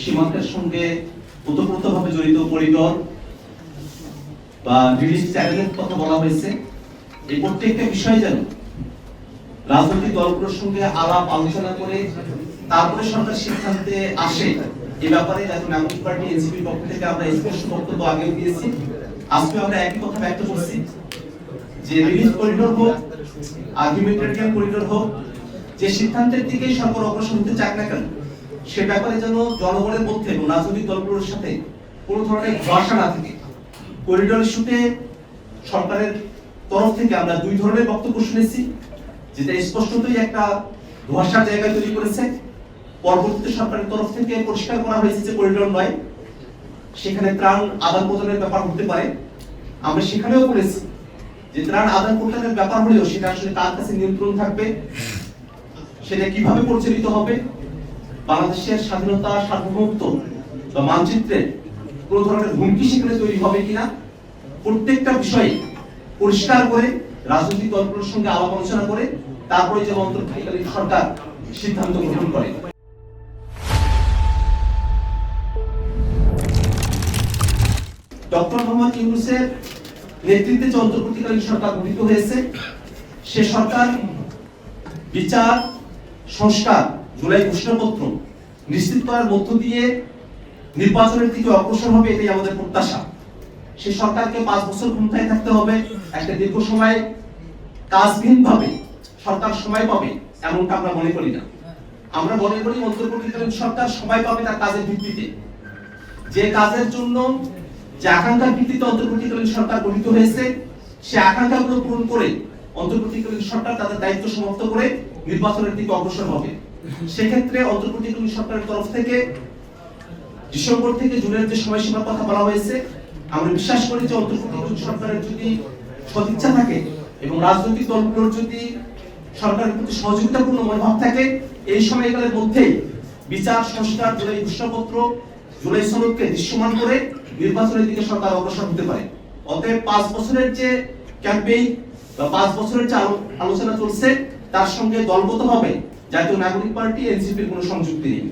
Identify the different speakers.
Speaker 1: সীমান্তের সঙ্গে ওতপ্রোতভাবে জড়িত করিডোর বা রিলিজ চ্যানেলের কথা বলা হয়েছে। এই প্রত্যেকটা বিষয় যেন রাজনৈতিক দলগুলোর সঙ্গে আলাপ আলোচনা করে তারপরে সরকার সিদ্ধান্তে আসে, এই ব্যাপারে জাতীয় নাগরিক পার্টি এনসিপির পক্ষ থেকে আমরা স্পষ্ট বক্তব্য আগেও দিয়েছি। আজকে আমরা একই কথা ব্যক্ত করছি যে রিলিজ করিডোর হোক আর হিউম্যানিটেরিয়ান করিডোর হোক, যে সিদ্ধান্তের দিকেই সরকার অগ্রসর হতে চাক না কেন, সে ব্যাপারে যেন জনগণের মধ্যে এবং রাজনৈতিক দলগুলোর সাথে কোনো ধরনের ধোঁয়াশা না থাকে। করিডোর ইস্যুতে সরকারের তরফ থেকে আমরা দুই ধরনের বক্তব্য শুনেছি, যেটা স্পষ্টতই একটা ধোঁয়াশার জায়গা তৈরি করেছে। পরবর্তীতে সরকারের তরফ থেকে পরিষ্কার করা হয়েছে যে করিডোর নয়, সেখানে ত্রাণ আদান প্রদানের ব্যাপার হতে পারে। আমরা সেখানেও বলেছি যে ত্রাণ আদান প্রদানের ব্যাপার হলেও সেটা আসলে কার কাছে নিয়ন্ত্রণ থাকবে, সেটা কিভাবে পরিচালিত হবে, বাংলাদেশের স্বাধীনতা সার্বভৌমত্ব বা মানচিত্রের কোন ধরনের হুমকি সেখানে তৈরি হবে কিনা, প্রত্যেকটা বিষয়ে পরিষ্কার করে রাজনৈতিক দলগুলোর সঙ্গে আলাপ আলোচনা করে তারপরে যে অন্তর্বর্তীকালীন সরকার সিদ্ধান্ত গ্রহণ করে। ডক্টর মোহাম্মদ ইউনূসের নেতৃত্বে যে অন্তর্বর্তীকালীন সরকার গঠিত হয়েছে, সে সরকার বিচার, সংস্কার, জুলাই ঘোষণাপত্র নিশ্চিত করার মধ্য দিয়ে নির্বাচনের দিকে অগ্রসর হবে, এটাই আমাদের প্রত্যাশা। সে সরকারকে 5 বছর ক্ষমতায় থাকতে হবে, একটা দীর্ঘ সময় কাজবিহীনভাবে সরকার সময় পাবে এমনটা আমরা মনে করি না। আমরা মনে করি অন্তর্বর্তীকালীন সরকার সময় পাবে তার কাজের ভিত্তিতে, যে কাজের জন্য যে আকাঙ্ক্ষার ভিত্তিতে অন্তর্বর্তীকালীন সরকার গঠিত হয়েছে, সে আকাঙ্ক্ষাগুলো পূরণ করে অন্তর্বর্তীকালীন সরকার তাদের দায়িত্ব সমাপ্ত করে নির্বাচনের দিকে অগ্রসর হবে। সেক্ষেত্রে অন্তর্বর্তীকালীন সরকারের তরফ থেকে ডিসেম্বর থেকে জুনের যে সময়সীমার কথা বলা হয়েছে, আমরা বিশ্বাস করি যে অন্তর্বর্তীকালীন সরকারের যদি সদিচ্ছা থাকে এবং রাজনৈতিক দলগুলোর যদি সরকারের প্রতি সহযোগিতাপূর্ণ মনোভাব থাকে, এই সময়কালের মধ্যেই বিচার, সংস্কার, জুলাই ঘোষণাপত্র, জুলাই সনদকে দৃশ্যমান করে নির্বাচনের দিকে সরকার অগ্রসর হতে পারে। অতএব 5 বছরের যে ক্যাম্পেইন বা 5 বছরের যে আলোচনা চলছে, তার সঙ্গে দলগতভাবে জাতীয় নাগরিক পার্টি এনসিপির কোনো সংযুক্তি নেই।